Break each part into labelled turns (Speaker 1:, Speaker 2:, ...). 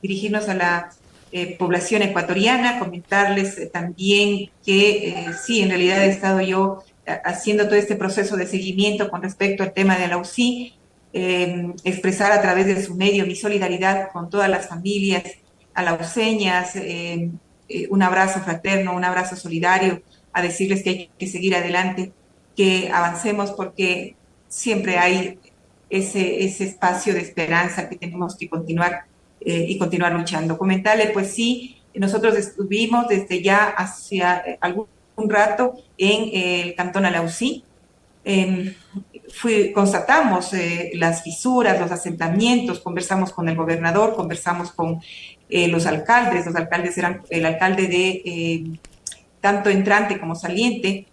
Speaker 1: dirigirnos a la población ecuatoriana, comentarles también que sí, en realidad he estado yo haciendo todo este proceso de seguimiento con respecto al tema de la UCI, expresar a través de su medio mi solidaridad con todas las familias alauceñas, un abrazo fraterno, un abrazo solidario, a decirles que hay que seguir adelante, que avancemos porque siempre hay ese espacio de esperanza que tenemos que continuar y continuar luchando. Comentarle, pues sí, nosotros estuvimos desde ya hacia algún rato en el Cantón Alausí. Eh, Constatamos las fisuras, los asentamientos, conversamos con el gobernador, conversamos con los alcaldes eran el alcalde de tanto entrante como saliente,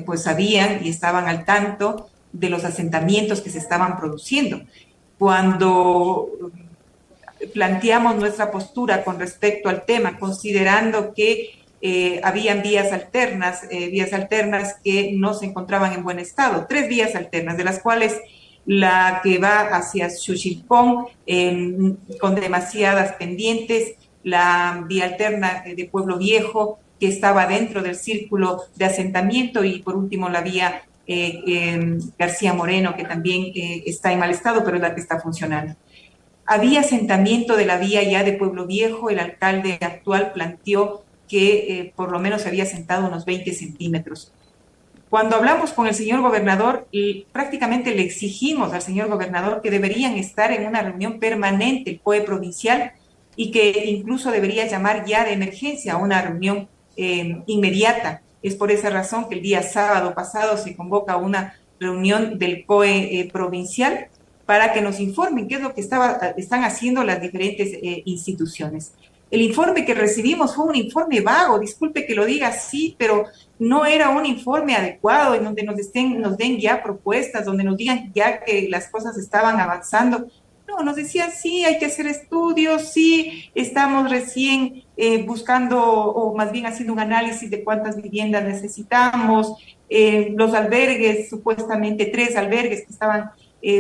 Speaker 1: pues sabían y estaban al tanto de los asentamientos que se estaban produciendo. Cuando planteamos nuestra postura con respecto al tema, considerando que habían vías alternas que no se encontraban en buen estado, 3 vías alternas, de las cuales la que va hacia Xuchilpón con demasiadas pendientes, la vía alterna de Pueblo Viejo, que estaba dentro del círculo de asentamiento, y por último la vía García Moreno, que también está en mal estado, pero es la que está funcionando. Había asentamiento de la vía ya de Pueblo Viejo, el alcalde actual planteó que por lo menos se había asentado unos 20 centímetros. Cuando hablamos con el señor gobernador, prácticamente le exigimos al señor gobernador que deberían estar en una reunión permanente el COE provincial y que incluso debería llamar ya de emergencia a una reunión inmediata. Es por esa razón que el día sábado pasado se convoca una reunión del COE provincial para que nos informen qué es lo que están haciendo las diferentes instituciones. El informe que recibimos fue un informe vago, disculpe que lo diga así, pero no era un informe adecuado en donde nos den ya propuestas, donde nos digan ya que las cosas estaban avanzando. No, nos decían, sí, hay que hacer estudios, sí, estamos recién buscando, o más bien haciendo un análisis de cuántas viviendas necesitamos, los albergues, supuestamente 3 albergues que estaban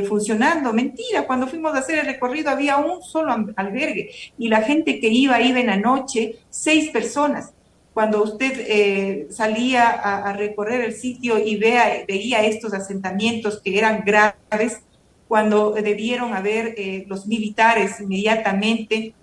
Speaker 1: funcionando. Mentira, cuando fuimos a hacer el recorrido había un solo albergue y la gente que iba en la noche, 6 personas. Cuando usted salía a recorrer el sitio y veía estos asentamientos que eran graves, cuando debieron haber los militares inmediatamente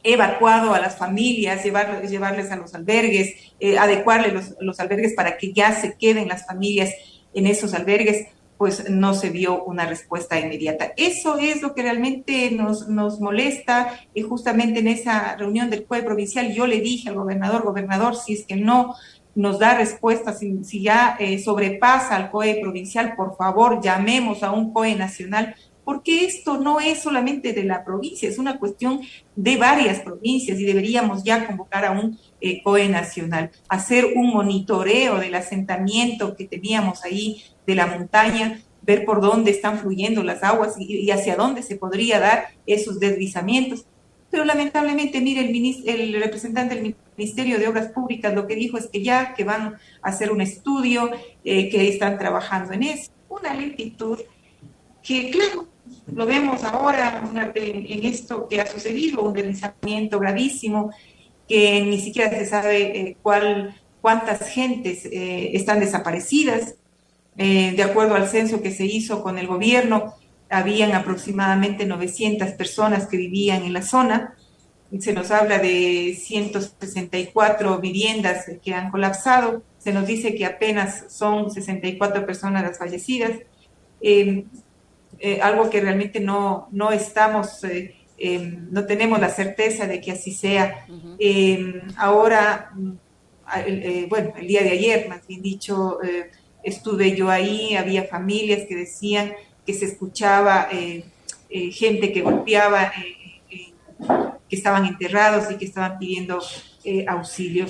Speaker 1: evacuado a las familias, llevarles a los albergues, adecuarles los albergues para que ya se queden las familias en esos albergues, pues no se vio una respuesta inmediata. Eso es lo que realmente nos molesta, y justamente en esa reunión del COE provincial yo le dije al gobernador, si es que no nos da respuesta, si ya sobrepasa al COE provincial, por favor llamemos a un COE nacional, porque esto no es solamente de la provincia, es una cuestión de varias provincias y deberíamos ya convocar a un COE nacional, hacer un monitoreo del asentamiento que teníamos ahí de la montaña, ver por dónde están fluyendo las aguas y hacia dónde se podría dar esos deslizamientos. Pero lamentablemente, mire, el representante del Ministerio de Obras Públicas lo que dijo es que ya que van a hacer un estudio, que están trabajando en eso. Una lentitud que, claro, lo vemos ahora en esto que ha sucedido, un deslizamiento gravísimo, que ni siquiera se sabe cuántas gentes están desaparecidas. De acuerdo al censo que se hizo con el gobierno, habían aproximadamente 900 personas que vivían en la zona. Se nos habla de 164 viviendas que han colapsado. Se nos dice que apenas son 64 personas las fallecidas. Eh, Algo que realmente no estamos, no tenemos la certeza de que así sea. Ahora, bueno, el día de ayer, más bien dicho, estuve yo ahí, había familias que decían que se escuchaba gente que golpeaba, que estaban enterrados y que estaban pidiendo auxilio.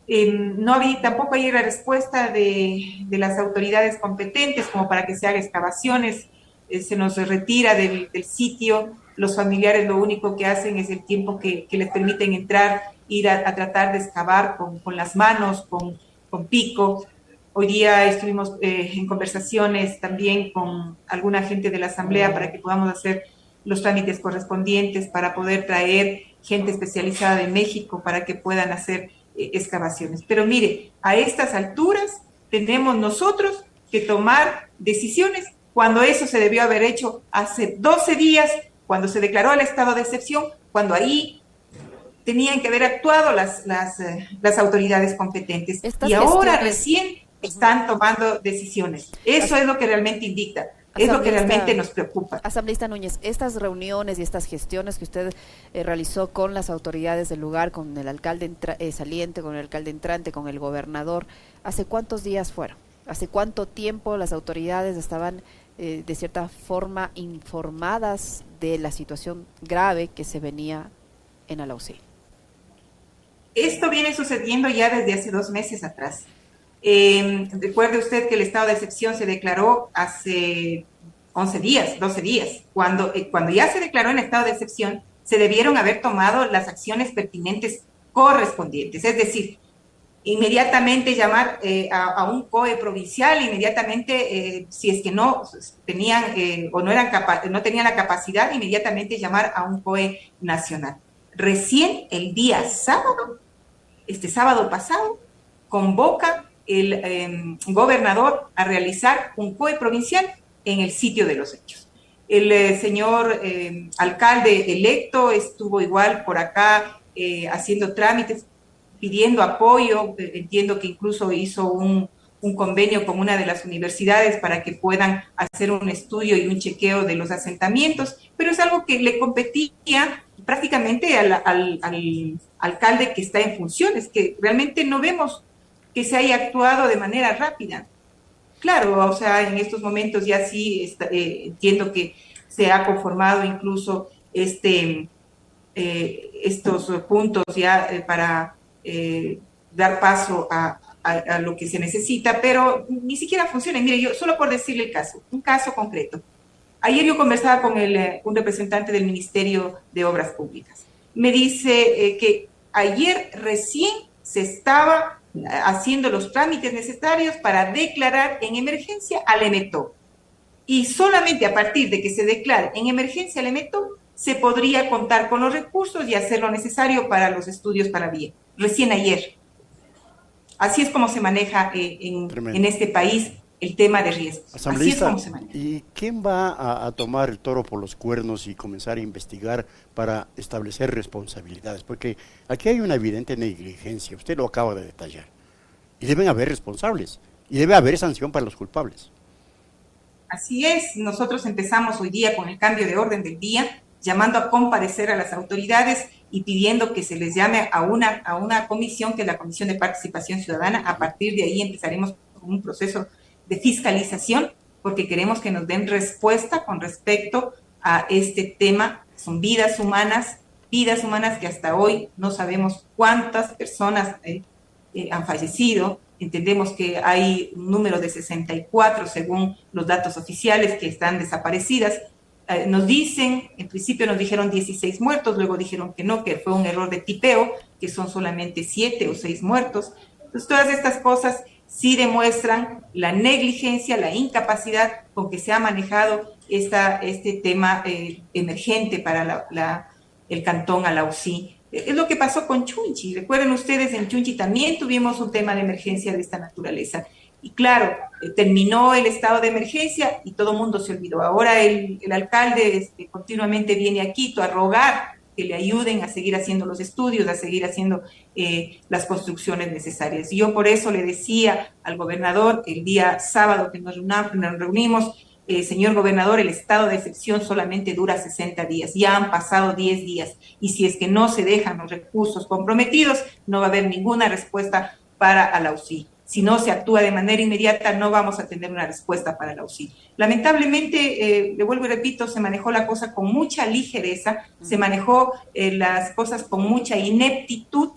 Speaker 1: No había, tampoco hay la respuesta de las autoridades competentes como para que se haga excavaciones, se nos retira del sitio, los familiares lo único que hacen es el tiempo que les permiten entrar, ir a tratar de excavar con las manos, con pico. Hoy día estuvimos en conversaciones también con alguna gente de la asamblea para que podamos hacer los trámites correspondientes para poder traer gente especializada de México para que puedan hacer excavaciones. Pero mire, a estas alturas tenemos nosotros que tomar decisiones cuando eso se debió haber hecho hace 12 días, cuando se declaró el estado de excepción, cuando ahí tenían que haber actuado las autoridades competentes.
Speaker 2: Estas
Speaker 1: Y ahora
Speaker 2: gestiones,
Speaker 1: recién están tomando decisiones. Eso es lo que realmente indica, es lo que realmente nos preocupa.
Speaker 2: Asambleísta Núñez, estas reuniones y estas gestiones que usted realizó con las autoridades del lugar, con el alcalde saliente, con el alcalde entrante, con el gobernador, ¿hace cuántos días fueron? ¿Hace cuánto tiempo las autoridades estaban de cierta forma informadas de la situación grave que se venía en Alausí?
Speaker 1: Esto viene sucediendo ya desde hace 2 meses atrás. Recuerde usted que el estado de excepción se declaró hace 11 días, 12 días. Cuando ya se declaró en estado de excepción, se debieron haber tomado las acciones pertinentes correspondientes. Es decir, inmediatamente llamar a un COE provincial, inmediatamente, si es que no tenían o no, no tenían la capacidad, inmediatamente llamar a un COE nacional. Recién el día sábado, este sábado pasado, convoca el gobernador a realizar un COE provincial en el sitio de los hechos. El señor alcalde electo estuvo igual por acá haciendo trámites, pidiendo apoyo. Entiendo que incluso hizo un convenio con una de las universidades para que puedan hacer un estudio y un chequeo de los asentamientos, pero es algo que le competía prácticamente al alcalde que está en funciones, que realmente no vemos que se haya actuado de manera rápida. Claro, o sea, en estos momentos ya sí entiendo que se ha conformado incluso estos puntos ya para dar paso a lo que se necesita, pero ni siquiera funciona. Mire, yo solo por decirle el caso, un caso concreto. Ayer yo conversaba con un representante del Ministerio de Obras Públicas. Me dice que ayer recién se estaba haciendo los trámites necesarios para declarar en emergencia al EMETO. Y solamente a partir de que se declare en emergencia al EMETO, se podría contar con los recursos y hacer lo necesario para los estudios para vía. Recién ayer. Así es como se maneja en este país el tema de riesgos. Así es como se maneja.
Speaker 3: ¿Y quién va a tomar el toro por los cuernos y comenzar a investigar para establecer responsabilidades? Porque aquí hay una evidente negligencia, usted lo acaba de detallar. Y deben haber responsables, y debe haber sanción para los culpables.
Speaker 1: Así es, nosotros empezamos hoy día con el cambio de orden del día, llamando a comparecer a las autoridades y pidiendo que se les llame a una comisión, que es la Comisión de Participación Ciudadana. A partir de ahí empezaremos con un proceso de fiscalización, porque queremos que nos den respuesta con respecto a este tema. Son vidas humanas que hasta hoy no sabemos cuántas personas han fallecido. Entendemos que hay un número de 64, según los datos oficiales, que están desaparecidas. Nos dicen, en principio nos dijeron 16 muertos, luego dijeron que no, que fue un error de tipeo, que son solamente 7 o 6 muertos. Entonces, todas estas cosas sí demuestran la negligencia, la incapacidad con que se ha manejado este tema emergente para el cantón Alausí. Es lo que pasó con Chunchi. Recuerden ustedes, en Chunchi también tuvimos un tema de emergencia de esta naturaleza. Y claro, terminó el estado de emergencia y todo el mundo se olvidó. Ahora el alcalde continuamente viene a Quito a rogar que le ayuden a seguir haciendo los estudios, a seguir haciendo las construcciones necesarias. Y yo por eso le decía al gobernador el día sábado que nos reunimos, señor gobernador, el estado de excepción solamente dura 60 días, ya han pasado 10 días, y si es que no se dejan los recursos comprometidos, no va a haber ninguna respuesta para Alausí. Si no se actúa de manera inmediata, no vamos a tener una respuesta para Alausí. Lamentablemente, le vuelvo y repito, se manejó la cosa con mucha ligereza, se manejó las cosas con mucha ineptitud,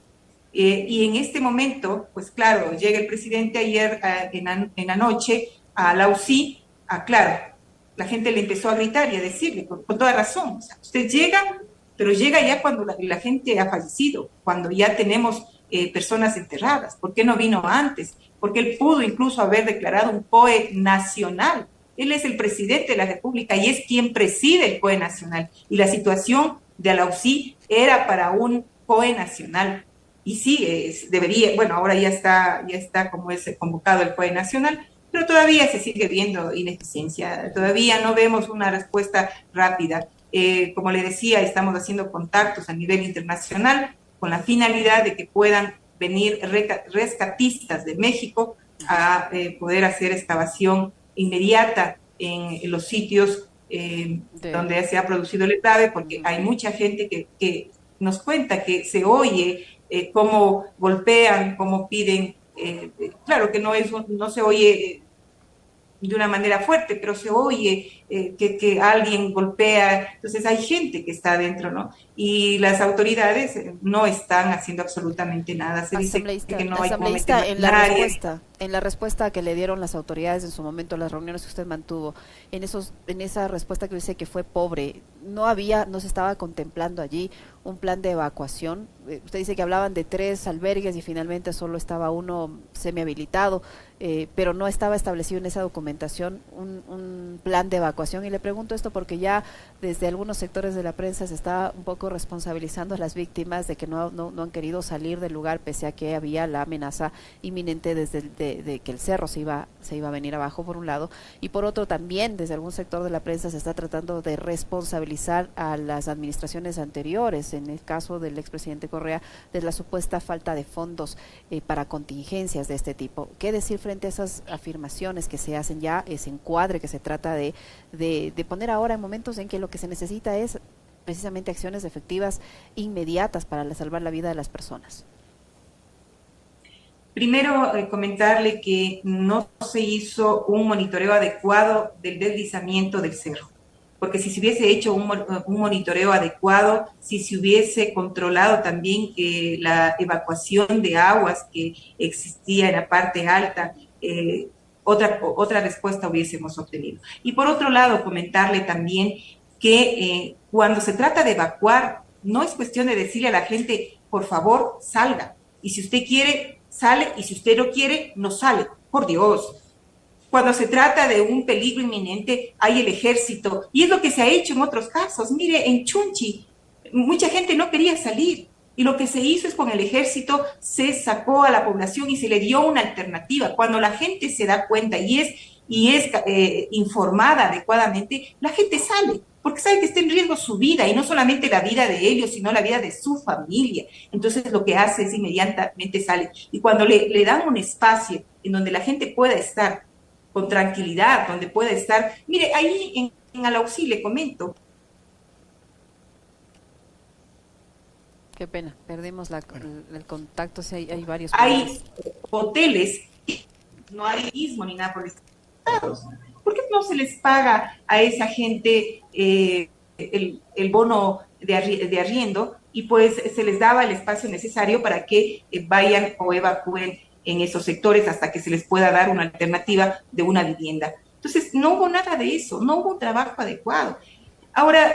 Speaker 1: y en este momento, pues claro, llega el presidente ayer en la noche a Alausí. Claro, la gente le empezó a gritar y a decirle, con toda razón, o sea, usted llega, pero llega ya cuando la gente ha fallecido, cuando ya tenemos personas enterradas. ¿Por qué no vino antes? Porque él pudo incluso haber declarado un COE nacional. Él es el presidente de la República y es quien preside el COE nacional. Y la situación de Alauzí era para un COE nacional. Y sí, debería, bueno, ahora ya está como es convocado el COE nacional, pero todavía se sigue viendo ineficiencia, todavía no vemos una respuesta rápida. Como le decía, estamos haciendo contactos a nivel internacional con la finalidad de que puedan venir rescatistas de México a poder hacer excavación inmediata en los sitios donde se ha producido el eslave, porque hay mucha gente que nos cuenta que se oye cómo golpean, cómo piden, claro que no se oye de una manera fuerte, pero se oye que alguien golpea, entonces hay gente que está adentro, ¿no? Y las autoridades no están haciendo absolutamente nada. Se dice que no hay como
Speaker 2: asambleísta, en la respuesta que le dieron las autoridades en su momento, las reuniones que usted mantuvo, en esa respuesta que dice que fue pobre, no se estaba contemplando allí un plan de evacuación. Usted dice que hablaban de 3 albergues y finalmente solo estaba uno semihabilitado, pero no estaba establecido en esa documentación un plan de evacuación. Y le pregunto esto porque ya desde algunos sectores de la prensa se está un poco responsabilizando a las víctimas de que no han querido salir del lugar, pese a que había la amenaza inminente de que el cerro se iba a venir abajo, por un lado, y por otro también desde algún sector de la prensa se está tratando de responsabilizar a las administraciones anteriores, en el caso del expresidente Correa, de la supuesta falta de fondos para contingencias de este tipo. ¿Qué decir frente a esas afirmaciones que se hacen ya, ese encuadre que se trata de poner ahora en momentos en que lo que se necesita es precisamente acciones efectivas inmediatas para salvar la vida de las personas?
Speaker 1: Primero, comentarle que no se hizo un monitoreo adecuado del deslizamiento del cerro, porque si se hubiese hecho un monitoreo adecuado, si se hubiese controlado también que la evacuación de aguas que existía en la parte alta, otra respuesta hubiésemos obtenido. Y por otro lado, comentarle también que cuando se trata de evacuar, no es cuestión de decirle a la gente, por favor, salga. Y si usted quiere, sale, y si usted no quiere, no sale. Por Dios. Cuando se trata de un peligro inminente, hay el ejército. Y es lo que se ha hecho en otros casos. Mire, en Chunchi, mucha gente no quería salir. Y lo que se hizo es con el ejército, se sacó a la población y se le dio una alternativa. Cuando la gente se da cuenta y es informada adecuadamente, la gente sale, porque sabe que está en riesgo su vida, y no solamente la vida de ellos, sino la vida de su familia. Entonces lo que hace es inmediatamente sale. Y cuando le dan un espacio en donde la gente pueda estar con tranquilidad, donde pueda estar, mire, ahí en Alauzí le comento.
Speaker 2: Qué pena, perdimos el contacto, si hay varios.
Speaker 1: Hay hoteles, no hay mismo ni nada por el estado. ¿Por qué no se les paga a esa gente el bono de arriendo, y pues se les daba el espacio necesario para que vayan o evacúen en esos sectores hasta que se les pueda dar una alternativa de una vivienda? Entonces, no hubo nada de eso, no hubo un trabajo adecuado. Ahora,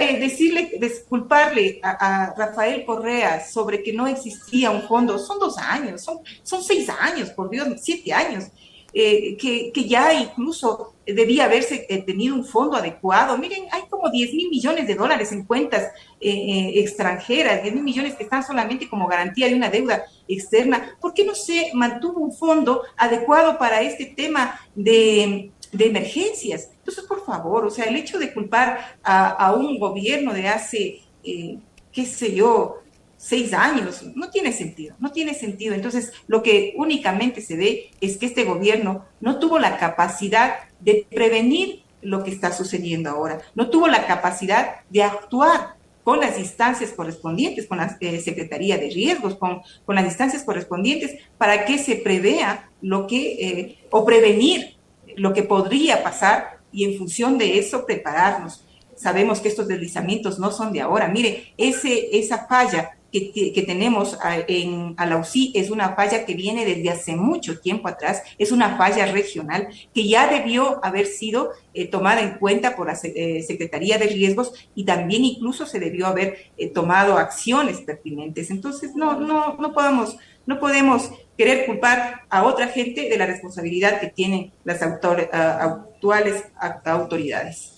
Speaker 1: disculparle a Rafael Correa sobre que no existía un fondo, son 2 años, son 6 años, por Dios, 7 años, que ya incluso debía haberse tenido un fondo adecuado. Miren, hay como 10.000 millones de dólares en cuentas extranjeras, 10.000 millones que están solamente como garantía de una deuda externa. ¿Por qué no se mantuvo un fondo adecuado para este tema de emergencias? Entonces, por favor, o sea, el hecho de culpar a un gobierno de hace, qué sé yo, 6 años, no tiene sentido, no tiene sentido. Entonces, lo que únicamente se ve es que este gobierno no tuvo la capacidad de prevenir lo que está sucediendo ahora, no tuvo la capacidad de actuar con las instancias correspondientes, con la Secretaría de Riesgos, con las instancias correspondientes, para que se prevea lo que, o prevenir lo que podría pasar, y en función de eso prepararnos. Sabemos que estos deslizamientos no son de ahora. Mire, esa falla que tenemos en Alauzí es una falla que viene desde hace mucho tiempo atrás, es una falla regional que ya debió haber sido tomada en cuenta por la Secretaría de Riesgos, y también incluso se debió haber tomado acciones pertinentes. Entonces, no podemos querer culpar a otra gente de la responsabilidad que tienen las actuales autoridades.